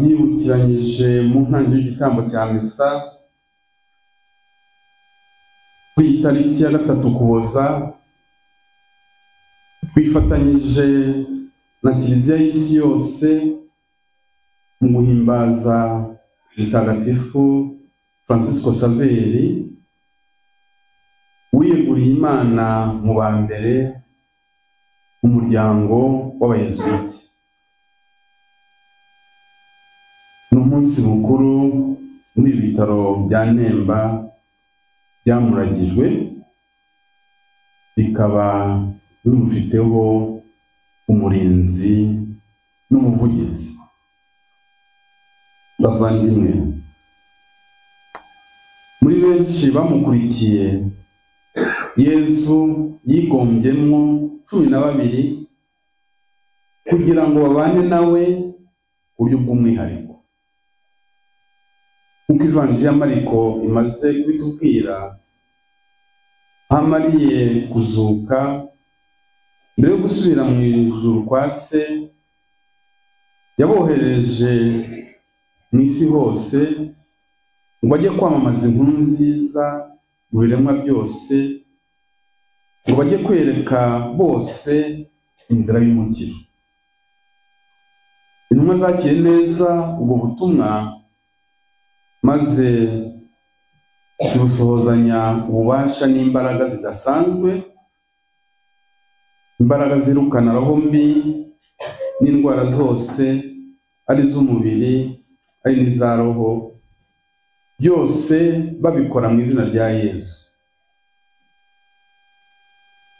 twabyibukiranyije mu ntangiriro y'igitambo cya misa ku itariki ya 3 Ukuboza, twifatanyije na Kiliziya y'isi yose mu guhimbaza Mutagatifu Francisco Saveri wiyeguriye Imana mu ba mbere umuryango w'abayezuwiti. N'umunsi mukuru muri ibitaro bya Nemba byamuragijwe, bikaba bimufiteho umurinzi n'umuvugizi. Bavandimwe, muri benshi bamukurikiye, Yesu yigombyemo 12 kugira ngo babane nawe ku buryo bw'umwihariko. Uko Ivanjili ya Mariko imaze kubitubwira, amariye kuzuka, mbere yo gusubira mu ijuru kwa se, yabohereje mu isi hose ngo bajye kwamamaza inkuru nziza mu biremwa byose, ngo bajye kwereka bose inzira y'umukiro. Intumwa zakiriye neza ubwo butumwa, maze zibusohozanya ububasha n'imbaraga zidasanzwe, imbaraga zirukana roho mbi n'indwara zose, ari iz'umubiri ari n'iza roho, byose babikora mu izina rya Yesu.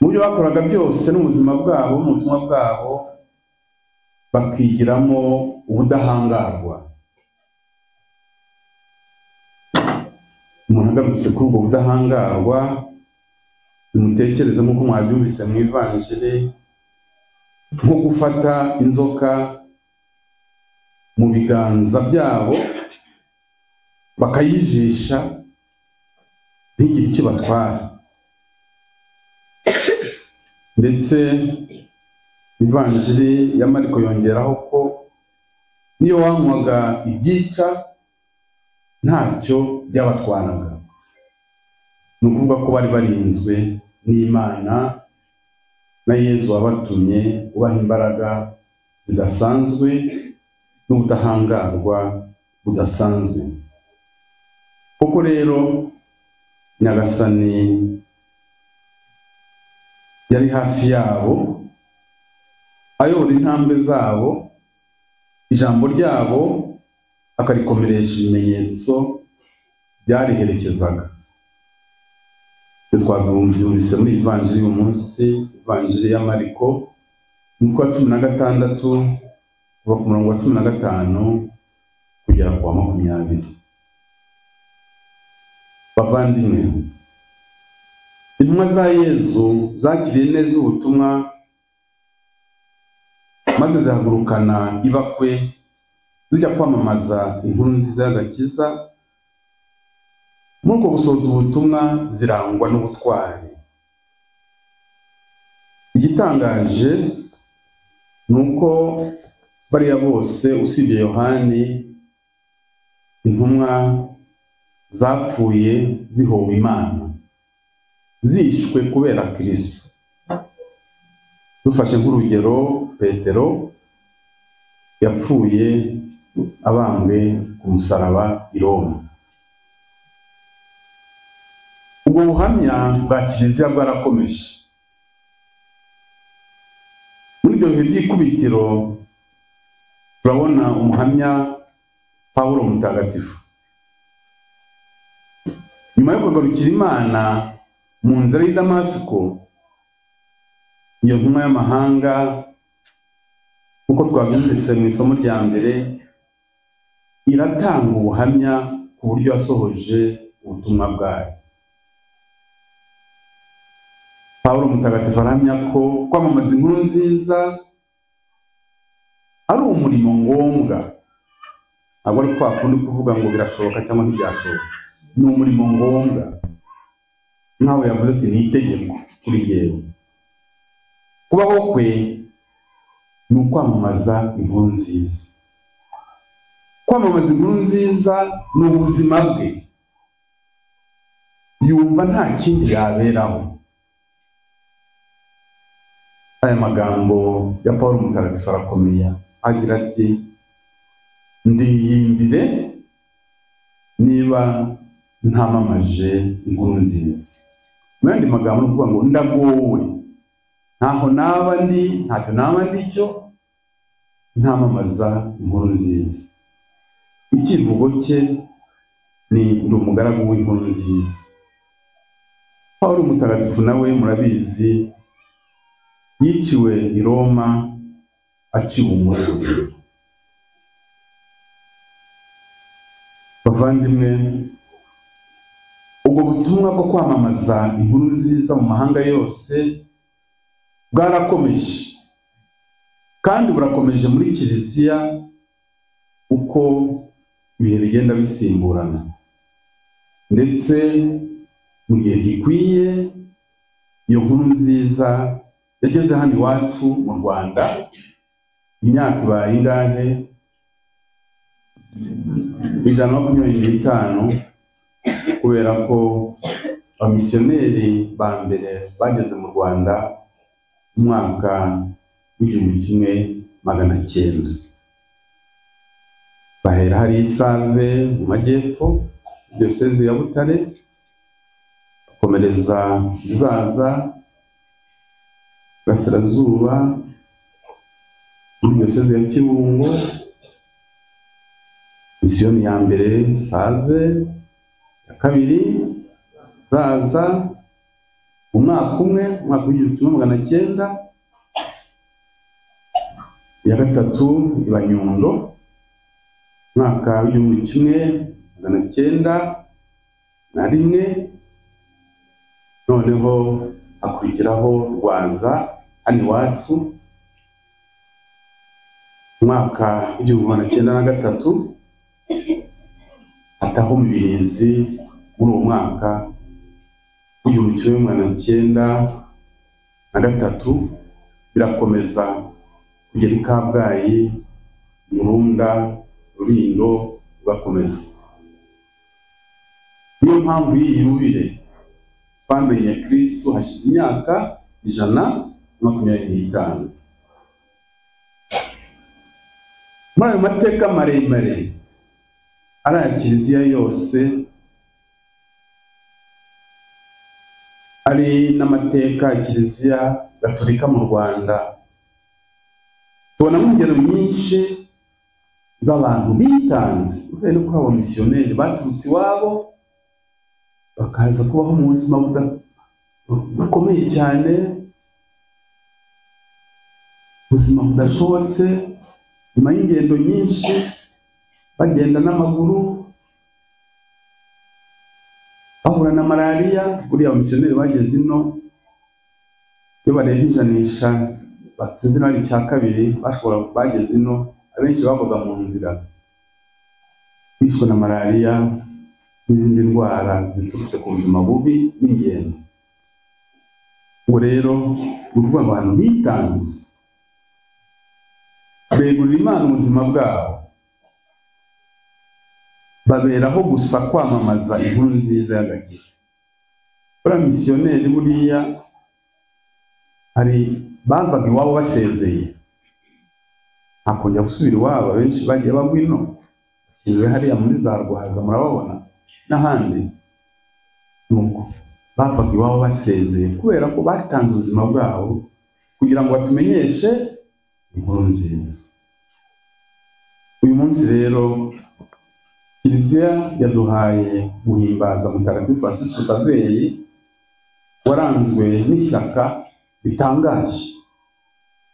Mu byo bakoraga byose n'ubuzima bwabo, mu butumwa bwabo, bakigiramo ubudahangarwa. Umuntu agarutse kuri ubwo budahangarwa, bimutekereza nk'uko mwabyumvise mu Ivanjili, nko gufata inzoka mu biganza byabo bakayijisha ntigire icyo batwara. Ndetse Ivanjili ya Mariko yongeraho ko niyo wanywaga ibyica ntacyo byabatwaraga. Ni ukuvuga ko bari barinzwe n'Imana na Yesu wabatumye, ubaha imbaraga zidasanzwe n'ubudahangarwa budasanzwe. Koko rero Nyagasani yari hafi yabo, ayobora intambwe zabo, ijambo ryabo akarikomeresha ibimenyetso byariherekezaga. Twabyumvise muri Ivanjili y'uyu munsi, Ivanjili ya Mariko, umutwe wa 16 kuva ku murongo wa 15 kugera ku wa 20. Bavandimwe, intumwa za Yesu zakiriye neza ubutumwa, maze zihagurukana ibakwe zijya kwamamaza inkuru nziza y'agakiza. Muri uko gusohoza ubutumwa zirangwa n'ubutwari. Igitangaje ni uko bariya bose usibye Yohani, intumwa zapfuye zihowe Imana, zishwe kubera Kristo. Dufashe nk'urugero, Petero yapfuye abambwe ku musaraba i Roma. Ubwo buhamya bwa Kiliziya bwarakomeje. Muri ibyo bihe by'ikubitiro turabona umuhamya Pawulo Mutagatifu. Nyuma yo kugarukira Imana mu nzira y'i Damasiko, iyo ntumwa y'amahanga, uko twabyumvise mu isomo rya mbere, iratanga ubuhamya ku buryo yasohoje ubutumwa bwayo. Pawulo Mutagatifu aramya ko kwamamaza inkuru nziza ari umurimo ngombwa. Ntabwo ari kwa kundi kuvuga ngo birashoboka cyangwa ntibyashoboka. Ni umurimo ngombwa, nkaho yavuze ati ni itegeko kuri yewe. Kubaho kwe ni ukwamamaza inkuru nziza. kwamamaza inkuru nziza ni ubuzima bwe, yumva nta kindi yaberaho. Aya magambo ya Pawulo Mutagatifu arakomeye, agira ati ndiyimbire niba ntamamaje inkuru nziza. Mu yandi magambo ni ukuvuga ngo ndagowe, ntaho naba ndi, ntacyo naba ndi cyo ntamamaza inkuru nziza. Ikivugo cye ni ndi umugaragu w'inkuru nziza. Pawulo Mutagatifu nawe murabizi yiciwe i Roma aciwe umutwe. Bavandimwe, ubwo butumwa bwo kwamamaza inkuru nziza mu mahanga yose bwarakomeje, kandi burakomeje muri Kiliziya uko ibihe bigenda bisimburana, ndetse mu gihe gikwiye iyo nkuru nziza yageze hano iwacu mu Rwanda. Imyaka ibaye ingahe? 125, kubera ko abamisiyoneri ba mbere bageze mu Rwanda mu mwaka w'1900. Bahera hari Isave mu majyepfo, diyoseze ya Butare, bakomereza Zaza, Burasirazuba muri diyoseze ya Kibungo, misiyoni ya mbere Save, ya kabiri Zaza, umwaka umwe, umwaka w'1900, ya gatatu iba Nyundo, mwaka w'1901, noneho hakurikiraho Rwaza hano iwacu, mwaka w'1903, ataho Mibirizi muri uwo mwaka w'1903, birakomeza kugera i Kabgayi, Murunda, Rulindo, ugakomeza. Niyo mpamvu y'iyi yubile twamenye Kristo hashize imyaka 125. Muri ayo mateka maremare ari aya Kiliziya yose, ari n'amateka ya Kiliziya Gatolika mu Rwanda, tubonamo ingero nyinshi z'abantu bitanze, kubera ko abamisiyoneri baturutse iwabo bakaza kubaho mu buzima bukomeye cyane, ubuzima budashobotse, nyuma y'ingendo nyinshi bagenda n'amaguru, bahura na malariya. Buriya abamisiyoneri bageze ino, iyo barebye ijanisha batsinze ari icya kabiri bageze ino, abenshi bavuga mu nzira bishwe na malariya n'izindi ndwara ziturutse ku buzima bubi n'ingendo. Ngo rero uvuga ngo abantu bitanze begurira Imana ubuzima bwabo, baberaho gusa kwamamaza inkuru nziza y'agakiza. Buriya misiyoneri buriya hari bavaga iwabo basezeye, hakongera gusubira iwabo. Benshi bagiye bagwa ino, bashyiriwe hariya muri za Rwaza, murababona n'ahandi. Nuko bavaga iwabo basezeye kubera ko batanze ubuzima bwabo kugira ngo batumenyeshe inkuru nziza. Uyu munsi rero Kiliziya yaduhaye guhimbaza Mutagatifu Franciscus Xavier, waranzwe n'ishyaka ritangaje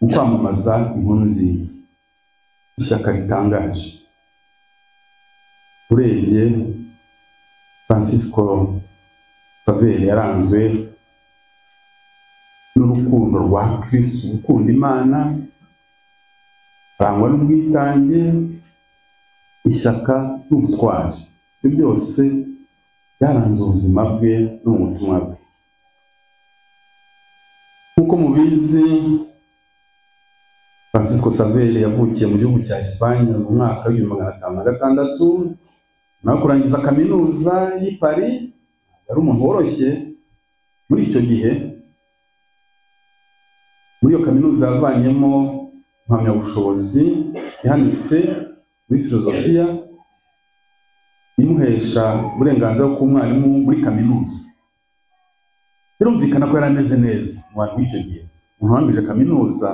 mu kwamamaza inkuru nziza. Ishyaka ritangaje. Urebye Francisco Xavier yaranzwe n'urukundo rwa Kristo, gukunda Imana, arangwa n'ubwitange, ishyaka n'ubutwari. Ibyo byose byaranze ubuzima bwe n'ubutumwa bwe. Nk'uko mubizi, Francisco Xavier yavukiye mu gihugu cya Espagne mu mwaka wa 1506, nawe kurangiza kaminuza y'i Paris. Yari umuntu woroshye muri icyo gihe. Muri iyo kaminuza yavanyemo impamyabushobozi ihanitse muri filozofiya imuhesha uburenganzira bw'umwarimu muri kaminuza. Birumvikana ko yari ameze neza mu bantu b'icyo gihe. Umuntu warangije kaminuza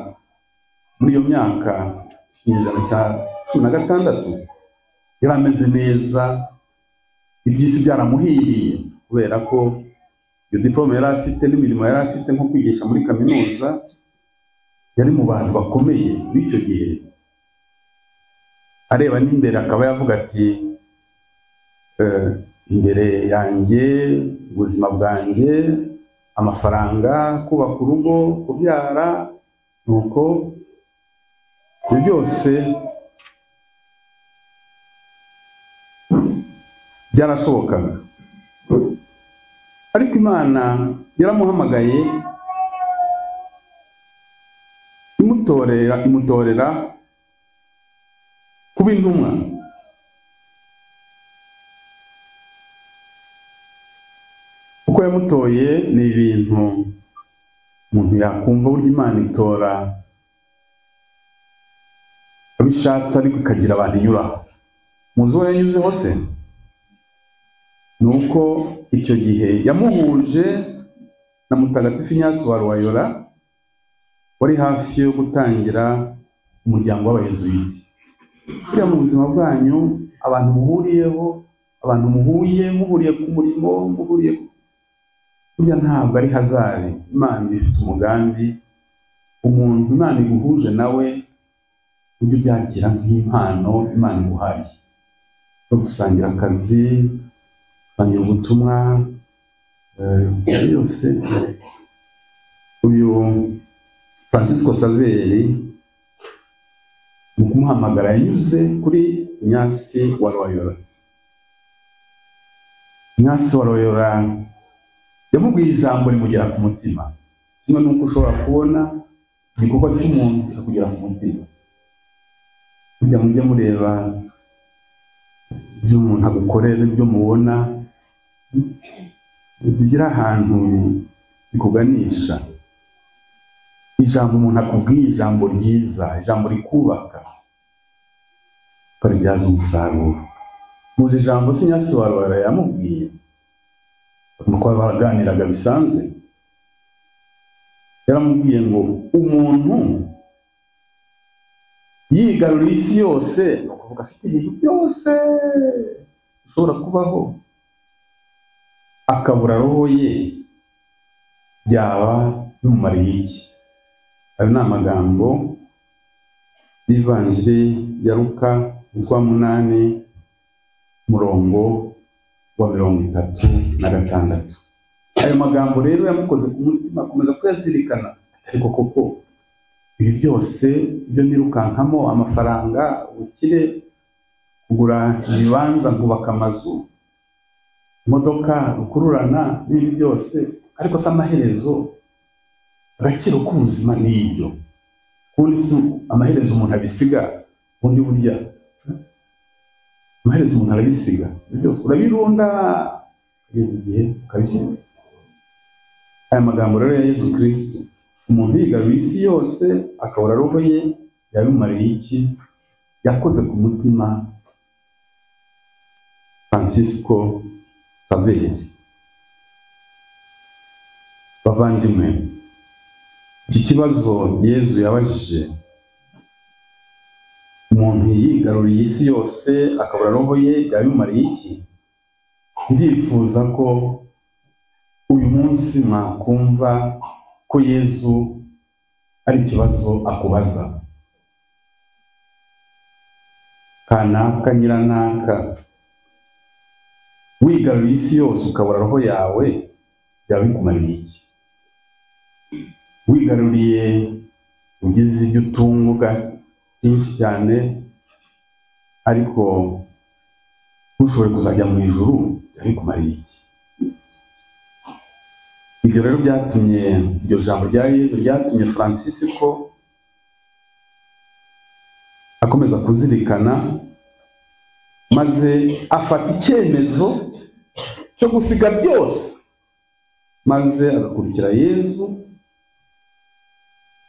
muri iyo myaka ikinyejana cya 16 yari ameze neza, iby'isi byaramuhiriye kubera ko iyo diplome yari afite n'imirimo yari afite nko kwigisha muri kaminuza. Yari mu bantu bakomeye b'icyo gihe. Areba n'imbere akaba yavuga ati imbere yanjye ubuzima bwanjye, amafaranga, kubaka urugo, kubyara, nuko ibyo byose byarashobokaga. Ariko Imana yaramuhamagaye imutorera kuba intumwa. Uko yamutoye ni ibintu umuntu yakumva, burya Imana itora abishatse ariko ikagira abantu inyuraho. Muzi uwo yanyuzeho se? Ni uko icyo gihe yamuhuje na Mutagatifu Ignace wa Loyola wari hafi yo gutangira umuryango w'abayezuwiti. Buriya mu buzima bwanyu abantu muhuriyeho, abantu muhuriye ku murimo, burya ntabwo ari hazari. Imana ifite umugambi. Umuntu Imana iguhuje nawe ujye ubyakira nk'impano Imana iguhaye yo gusangira akazi, gusangira ubutumwa, byose. Uyu Francisco Xavier mu kumuhamagara yanyuze kuri Ignace wa Loyola. Ignace wa Loyola yamubwiye ijambo rimugera ku mutima. Kimwe n'uko ushobora kubona igikorwa cy'umuntu kikakugera ku mutima. Burya mujye mureba ibyo umuntu agukorera, ibyo mubona bigira ahantu bikuganisha. Ijambo umuntu akubwiye, ijambo ryiza, ijambo rikubaka, ukaribyaza umusaruro. Muzi ijambo se Ignace wa Loyola yamubwiye nuko baraganiraga bisanzwe. Yaramubwiye ngo umuntu yigaruriye isi yose, ni ukuvuga afite ibintu byose bishobora kubaho, akabura roho ye, byaba bimumariye iki? Ayo ni amagambo y'Ivanjiri ya Luka umutwe wa 8 umurongo wa 36. Ayo magambo rero yamukoze ku mutima, akomeza kuyazirikana. Ariko koko ibi byose ibyo nirukankamo, amafaranga, ubukire, kugura ibibanza, kubaka amazu, imodoka, gukururana n'ibindi byose, ariko se amaherezo, agaciro k'ubuzima ni ibyo. Kundi si amaherezo umuntu abisiga, ubundi burya amaherezo umuntu arabisiga. Ibyo byose urabirunda kugeza igihe ukabisiga. Aya magambo rero ya Yesu Kristo, umuntu yigaruriye isi yose akabura roho ye, yabimariye iki? Yakoze ku mutima Francisco Xavier. Bavandimwe, iki kibazo Yesu yabajije, umuntu yigaruriye isi yose akabura roho ye, yabimariye iki? Ndifuza ko uyu munsi mwakumva ko Yesu ari ikibazo akubaza. Kanaka nyiranaka, wigaruriye isi yose ukabura roho yawe, yabikumariye iki? Wigaruriye ugize ibyo utunga byinshi cyane, ariko ntushobore kuzajya mu ijuru, yabikumariye iki? Ibyo rero byatumye, iryo jambo rya Yesu ryatumye Francisco akomeza kuzirikana, maze afata icyemezo cyo gusiga byose, maze agakurikira Yesu,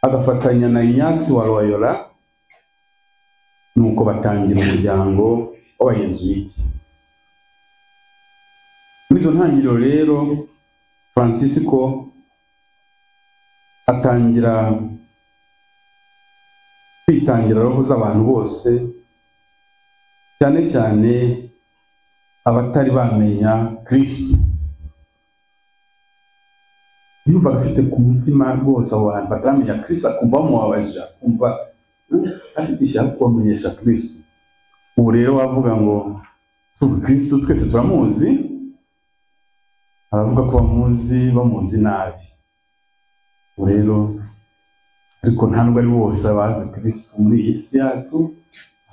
agafatanya na Inyasi wa Loyola, nuko batangira umuryango w'abayezuwiti. Muri izo ntangiriro rero Francisco atangira kwitangira roho z'abantu bose, cyane cyane abatari bamenya Kristo. Yumva afite ku mutima rwose abo bantu bataramenya Kristo, akumva bamubabaje, akumva afite ishyaka kubamenyesha Kristo. Ubu rero wavuga ngo Kristo twese turamuzi, aravuga ko bamuzi nabi. Ubu rero ariko ntabwo ari bose bazi Kristo muri iyi si yacu.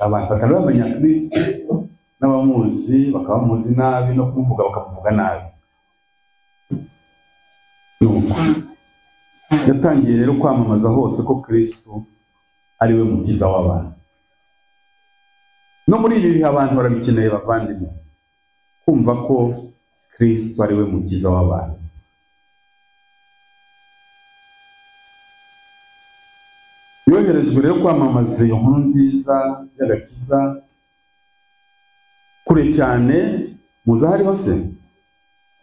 Abantu batari bamenya Kristo n'abamuzi bakaba bamuzi nabi, no kumuvuga bakamuvuga nabi. Yatangiye rero kwamamaza hose ko Kristo ari we mukiza w'abantu. No muri ibi bihe abantu barabikeneye bavandimwe, kumva ko Kristo ari we mukiza w'abantu. Yoherejwe rero kwamamaza iyo nkuru nziza y'agakiza kure cyane. Muzi aho ari hose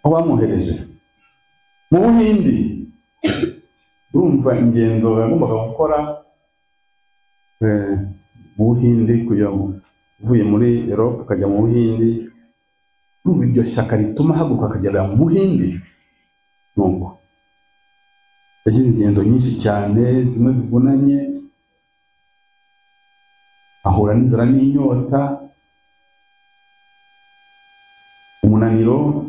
aho bamwohereje? Mu Buhindi. Urumva ingendo yagombaga gukora mu Buhindi, kugira ngo uvuye muri Europe ukajya mu Buhindi. Urumva iryo shyaka rituma haguruka akagera mu Buhindi. Nuko yagize ingendo nyinshi cyane, zimwe zivunanye, ahura n'inzara n'inyota, umunaniro,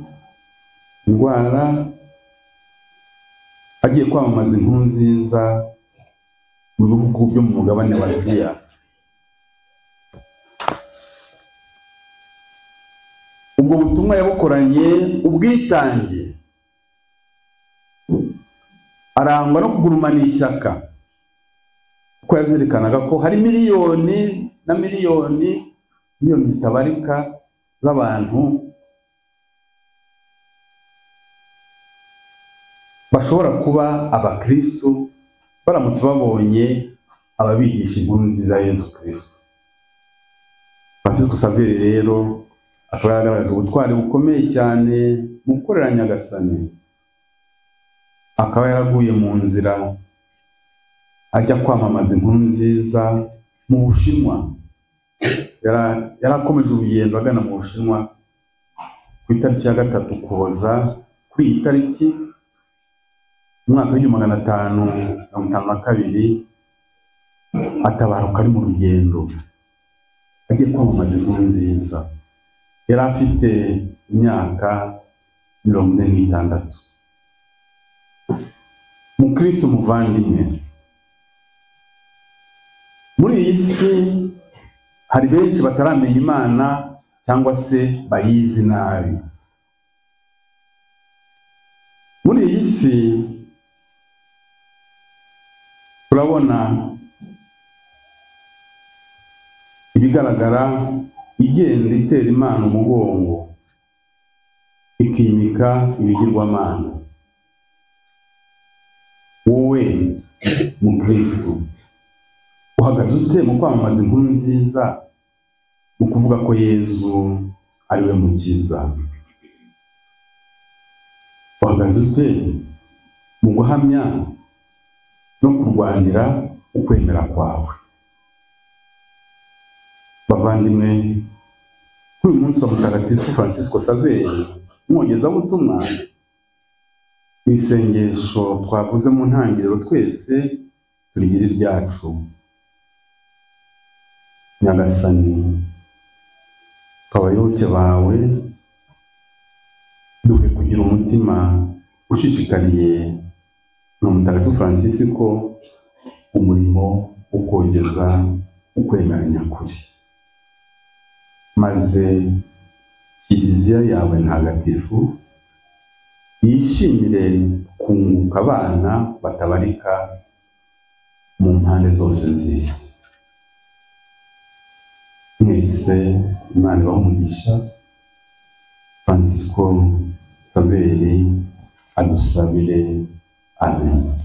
indwara. Agiye kwamamaza inkuru nziza mu bihugu byo mu mugabane wa Aziya. Ubwo butumwa yabukoranye ubwitange, arangwa no kugurumana ishyaka, kuko yazirikanaga ko hari miliyoni na miliyoni zitabarika z'abantu bashobora kuba abakristo baramutse babonye ababigisha inkuru nziza ya Yesu Kristo. Francisco Xavier rero akaba yagaragaje ubutwari bukomeye cyane mu gukorera Nyagasani. Akaba yaraguye mu nzira ajya kwamamaza inkuru nziza mu Bushinwa. Yarakomeje urugendo agana mu Bushinwa ku itariki ya 3 Ukuboza. Kuri iyi tariki mu mwaka w'1552 atabaruka ari mu rugendo agiye kwamamaza inkuru nziza. Yari afite imyaka 46. Mukristo muvandimwe, muri iyi si hari benshi bataramenya Imana cyangwa se bayizi nabi. Muri iyi si turabona ibigaragara igenda itera Imana umugongo, ikimika ibigirwamana. Wowe Mukristo uhagaze ute mu kwamamaza inkuru nziza, mu kuvuga ko Yesu ari we mukiza? Uhagaze ute mu guhamya no kurwanira ukwemera kwawe? Bavandimwe, kuri uyu munsi wa Mutagatifu Francisco Xavier, umwogezabutumwa, isengesho twavuze mu ntangiriro twese turigira iryacu. Nyagasani, abayoboke bawe duhe kugira umutima ushishikariye na Mutagatifu Francisco umurimo wo kogeza ukwemera nyakuri, maze Kiliziya yawe ntagatifu yishimire kunguka abana batabarika mu mpande zose z'isi. mwese Imana ibamugisha. Francisco Saveri adusabire. Amen.